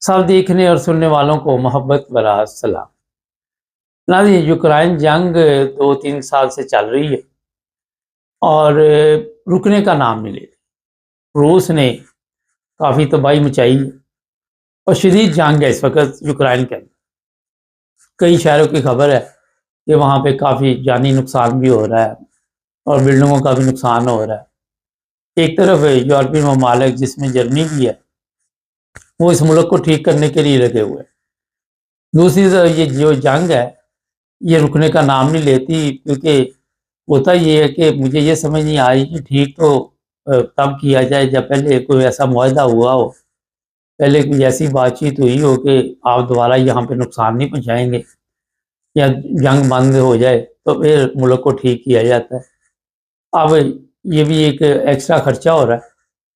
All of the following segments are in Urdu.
سب دیکھنے اور سننے والوں کو محبت برا سلام۔ ناظرین، یوکرائن جنگ 2-3 سال سے چل رہی ہے اور رکنے کا نام نہیں لے رہی۔ روس نے کافی تباہی مچائی ہے اور شدید جنگ ہے اس وقت یوکرائن کے اندر۔ کئی شہروں کی خبر ہے کہ وہاں پہ کافی جانی نقصان بھی ہو رہا ہے اور بلڈنگوں کا بھی نقصان ہو رہا ہے۔ ایک طرف یورپی ممالک جس میں جرمنی بھی ہے، وہ اس ملک کو ٹھیک کرنے کے لیے لگے ہوئے۔ دوسری طرف یہ جو جنگ ہے یہ رکنے کا نام نہیں لیتی، کیونکہ ہوتا یہ ہے کہ مجھے یہ سمجھ نہیں آئی کہ ٹھیک تو تب کیا جائے جب پہلے کوئی ایسا معاہدہ ہوا ہو، پہلے کوئی ایسی بات چیت ہوئی ہو کہ آپ دوبارہ یہاں پہ نقصان نہیں پہنچائیں گے یا جنگ بند ہو جائے تو پھر ملک کو ٹھیک کیا جاتا ہے۔ اب یہ بھی ایک ایکسٹرا خرچہ ہو رہا ہے،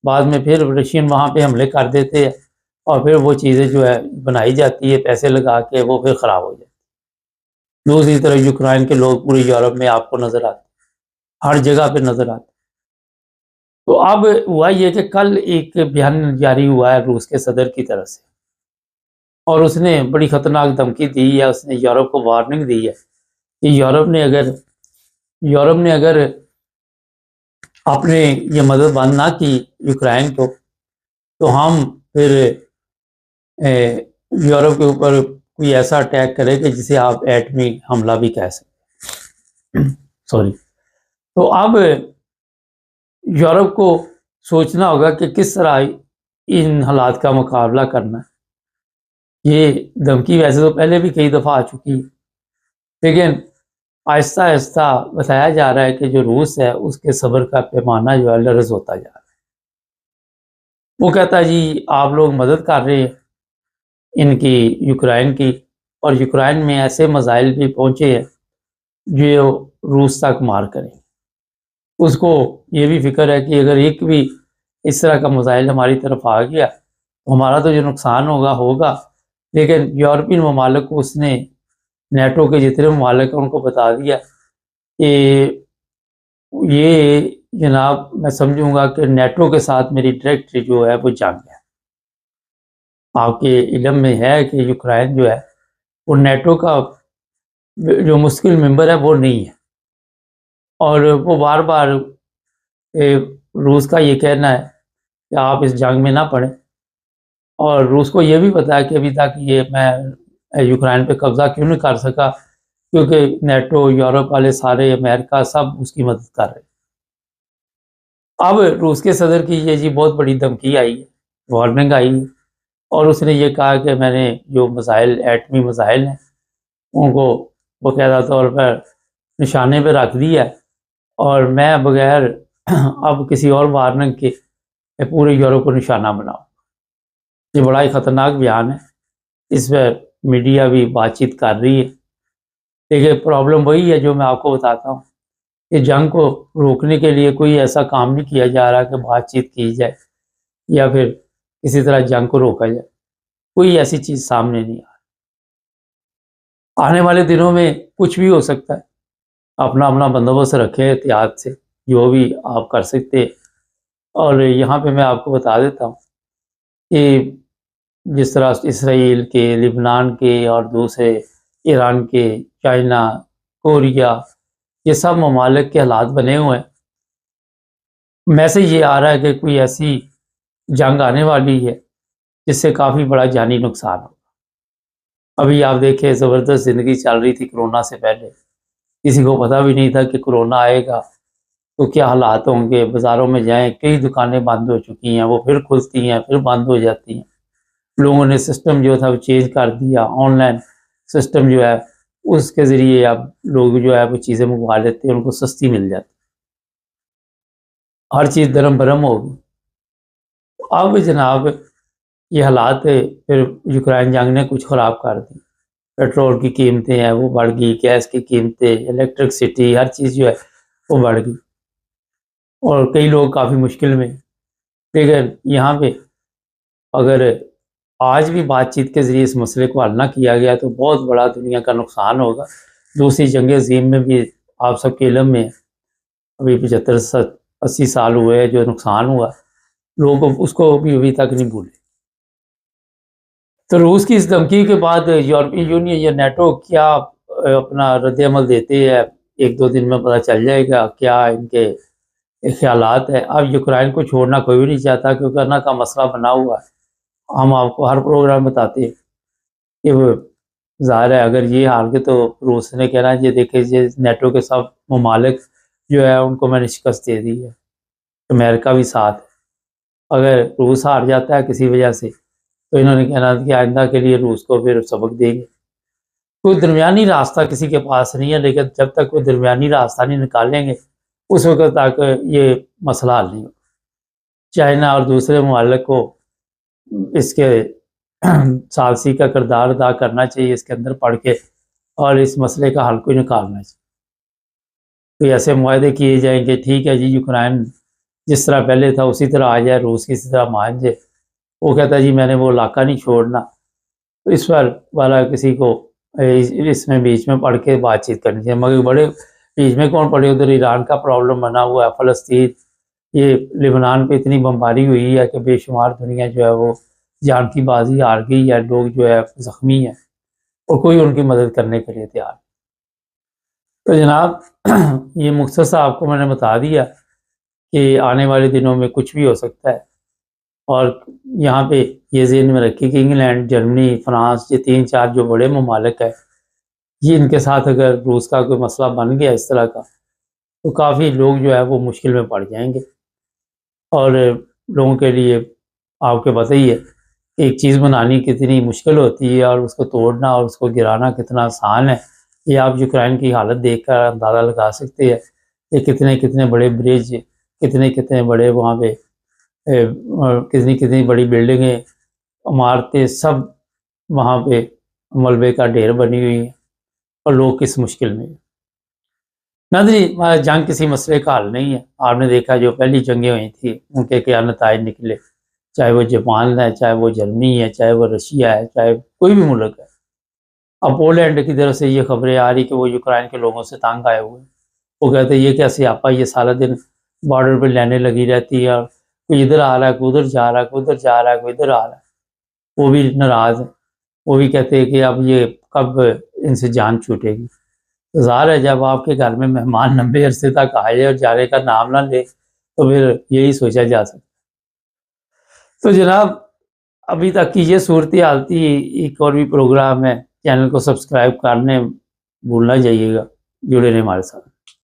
بعد میں پھر رشین وہاں پہ حملے کر دیتے ہیں اور پھر وہ چیزیں جو ہے بنائی جاتی ہے پیسے لگا کے، وہ پھر خراب ہو جاتی ہے۔ دوسری طرف یوکرائن کے لوگ پورے یورپ میں آپ کو نظر آتے، ہر جگہ پہ نظر آتے۔ تو اب ہوا یہ کہ کل ایک بیان جاری ہوا ہے روس کے صدر کی طرف سے، اور اس نے بڑی خطرناک دھمکی دی ہے، اس نے یورپ کو وارننگ دی ہے کہ یورپ نے اگر اپنے یہ مدد بند نہ کی یوکرائن کو تو ہم پھر یورپ کے اوپر کوئی ایسا اٹیک کرے کہ جسے آپ ایٹمی حملہ بھی کہہ سکتے سوری۔ تو اب یورپ کو سوچنا ہوگا کہ کس طرح ان حالات کا مقابلہ کرنا ہے۔ یہ دھمکی ویسے تو پہلے بھی کئی دفعہ آ چکی ہے، لیکن آہستہ آہستہ بتایا جا رہا ہے کہ جو روس ہے اس کے صبر کا پیمانہ جو ہے لرز ہوتا جا رہا ہے۔ وہ کہتا ہے جی آپ لوگ مدد کر رہے ہیں ان کی یوکرائن کی، اور یوکرائن میں ایسے میزائل بھی پہنچے ہیں جو روس تک مار کریں۔ اس کو یہ بھی فکر ہے کہ اگر ایک بھی اس طرح کا میزائل ہماری طرف آ گیا تو ہمارا تو جو نقصان ہوگا، لیکن یورپین ممالک کو اس نے، نیٹو کے جتنے ممالک ہیں ان کو بتا دیا کہ یہ جناب میں سمجھوں گا کہ نیٹو کے ساتھ میری ڈائریکٹ جو ہے وہ جنگ ہے۔ آپ کے علم میں ہے کہ یوکرائن جو ہے وہ نیٹو کا جو مستقل ممبر ہے وہ نہیں ہے، اور وہ بار بار روس کا یہ کہنا ہے کہ آپ اس جنگ میں نہ پڑیں، اور روس کو یہ بھی پتا ہے کہ ابھی تک یہ میں یوکرائن پہ قبضہ کیوں نہیں کر سکا، کیونکہ نیٹو، یورپ والے سارے، امریکہ سب اس کی مدد کر رہے۔ اب روس کے صدر کی یہ جی بہت بڑی دھمکی آئی ہے، وارننگ آئی ہے، اور اس نے یہ کہا کہ میں نے جو میزائل، ایٹمی میزائل ہیں ان کو باقاعدہ طور پر نشانے پہ رکھ دیا ہے، اور میں بغیر اب کسی اور وارننگ کے پورے یورپ کو نشانہ بناؤں۔ یہ بڑا ہی خطرناک بیان ہے، اس پہ میڈیا بھی بات چیت کر رہی ہے، لیکن پرابلم وہی ہے جو میں آپ کو بتاتا ہوں کہ جنگ کو روکنے کے لیے کوئی ایسا کام نہیں کیا جا رہا کہ بات چیت کی جائے یا پھر کسی طرح جنگ کو روکا جائے، کوئی ایسی چیز سامنے نہیں آنے والے دنوں میں کچھ بھی ہو سکتا ہے۔ اپنا بندوبست رکھیں احتیاط سے، جو بھی آپ کر سکتے۔ اور یہاں پہ میں آپ کو بتا دیتا ہوں کہ جس طرح اسرائیل کے، لبنان کے اور دوسرے ایران کے، چائنا، کوریا، یہ سب ممالک کے حالات بنے ہوئے ہیں، میسج یہ آ رہا ہے کہ کوئی ایسی جنگ آنے والی ہے جس سے کافی بڑا جانی نقصان ہو۔ ابھی آپ دیکھیں زبردست زندگی چل رہی تھی کرونا سے پہلے، کسی کو پتہ بھی نہیں تھا کہ کرونا آئے گا تو کیا حالات ہوں گے۔ بازاروں میں جائیں، کئی دکانیں بند ہو چکی ہیں، وہ پھر کھلتی ہیں، پھر بند ہو جاتی ہیں۔ لوگوں نے سسٹم جو تھا وہ چینج کر دیا، آن لائن سسٹم جو ہے اس کے ذریعے اب لوگ جو ہے وہ چیزیں منگوا لیتے ہیں، ان کو سستی مل جاتی، ہر چیز درم برم ہوگی۔ اب جناب یہ حالات پھر یوکرائن جنگ نے کچھ خراب کر دی، پیٹرول کی قیمتیں ہیں وہ بڑھ گئی، گیس کی قیمتیں، الیکٹرکسٹی، ہر چیز جو ہے وہ بڑھ گئی، اور کئی لوگ کافی مشکل میں۔ لیکن یہاں پہ اگر آج بھی بات چیت کے ذریعے اس مسئلے کو حل نہ کیا گیا تو بہت بڑا دنیا کا نقصان ہوگا۔ دوسری جنگ عظیم میں بھی آپ سب کے علم میں ابھی 75-80 سال ہوئے جو نقصان ہوا، لوگ اس کو بھی ابھی تک نہیں بھولے۔ تو روس کی اس دھمکی کے بعد یورپی یونین یا نیٹو کیا اپنا رد عمل دیتے ہیں، ایک دو دن میں پتہ چل جائے گا کیا ان کے خیالات ہے۔ اب یوکرائن کو چھوڑنا کوئی بھی نہیں چاہتا کیونکہ نا کا مسئلہ بنا ہوا ہے، ہم آپ کو ہر پروگرام بتاتے ہیں کہ وہ ظاہر ہے اگر یہ حال کے تو روس نے کہنا ہے یہ دیکھیں یہ نیٹو کے سب ممالک جو ہے ان کو میں نے شکست دے دی ہے، امریکہ بھی ساتھ ہے۔ اگر روس ہار جاتا ہے کسی وجہ سے تو انہوں نے کہنا کہ آئندہ کے لیے روس کو پھر سبق دیں گے۔ کوئی درمیانی راستہ کسی کے پاس نہیں ہے، لیکن جب تک کوئی درمیانی راستہ نہیں نکالیں گے اس وقت تک یہ مسئلہ حل نہیں ہوگا۔ چائنا اور دوسرے ممالک کو اس کے ثالثی کا کردار ادا کرنا چاہیے اس کے اندر پڑھ کے، اور اس مسئلے کا حل کوئی نکالنا چاہیے۔ کوئی ایسے معاہدے کیے جائیں کہ ٹھیک ہے جی یوکرائن جس طرح پہلے تھا اسی طرح آ جائے، روس کسی طرح مان جائے، وہ کہتا ہے جی میں نے وہ علاقہ نہیں چھوڑنا، تو اس پر والا کسی کو اس میں بیچ میں پڑھ کے بات چیت کرنی چاہیے۔ مگر بڑے بیچ میں کون پڑے، ادھر ایران کا پرابلم بنا ہوا ہے، فلسطین، یہ لبنان پہ اتنی بمباری ہوئی ہے کہ بے شمار دنیا جو ہے وہ جان کی بازی ہار گئی ہے، لوگ جو ہے زخمی ہیں اور کوئی ان کی مدد کرنے کے لیے تیار۔ تو جناب یہ مختصر آپ کو میں نے بتا دیا کہ آنے والے دنوں میں کچھ بھی ہو سکتا ہے، اور یہاں پہ یہ ذہن میں رکھیے کہ انگلینڈ، جرمنی، فرانس، یہ تین چار جو بڑے ممالک ہیں، یہ ان کے ساتھ اگر روس کا کوئی مسئلہ بن گیا اس طرح کا تو کافی لوگ جو ہے وہ مشکل میں پڑ جائیں گے۔ اور لوگوں کے لیے آپ کے پتہ ہی ہے کہ ایک چیز بنانی کتنی مشکل ہوتی ہے اور اس کو توڑنا اور اس کو گرانا کتنا آسان ہے، یہ آپ یوکرائن کی حالت دیکھ کر اندازہ لگا سکتے ہیں۔ یہ کتنے بڑے برج، کتنے بڑے وہاں پہ کتنی بڑی بلڈنگیں، عمارتیں، سب وہاں پہ ملبے کا ڈھیر بنی ہوئی ہیں، اور لوگ کس مشکل میں۔ ناظرین، جنگ کسی مسئلے کا حل نہیں ہے۔ آپ نے دیکھا جو پہلی جنگیں ہوئی تھیں ان کے کیا نتائج نکلے، چاہے وہ جاپان ہے، چاہے وہ جرمنی ہے، چاہے وہ رشیا ہے، چاہے کوئی بھی ملک ہے۔ اب پولینڈ کی طرف سے یہ خبریں آ رہی کہ وہ یوکرائن کے لوگوں سے تنگ آئے ہوئے ہیں، وہ کہتے ہیں یہ کیا سیاپا، یہ سارا دن بارڈر پہ لینے لگی رہتی ہے، اور کوئی ادھر آ رہا ہے، کوئی ادھر جا رہا ہے، کوئی ادھر جا رہا ہے، کوئی ادھر آ رہا ہے۔ وہ بھی ناراض ہیں، وہ بھی کہتے ہیں کہ اب یہ کب ان سے جان چھوٹے گی۔ ظاہر ہے جب آپ کے گھر میں مہمان لمبے عرصے تک آئے اور جانے کا نام نہ لے تو پھر یہی سوچا جا سکتا۔ تو جناب ابھی تک کی یہ صورتحال تھی، ایک اور بھی پروگرام ہے، چینل کو سبسکرائب کرنے بھولنا چاہیے گا، جڑے رہیں ہمارے ساتھ۔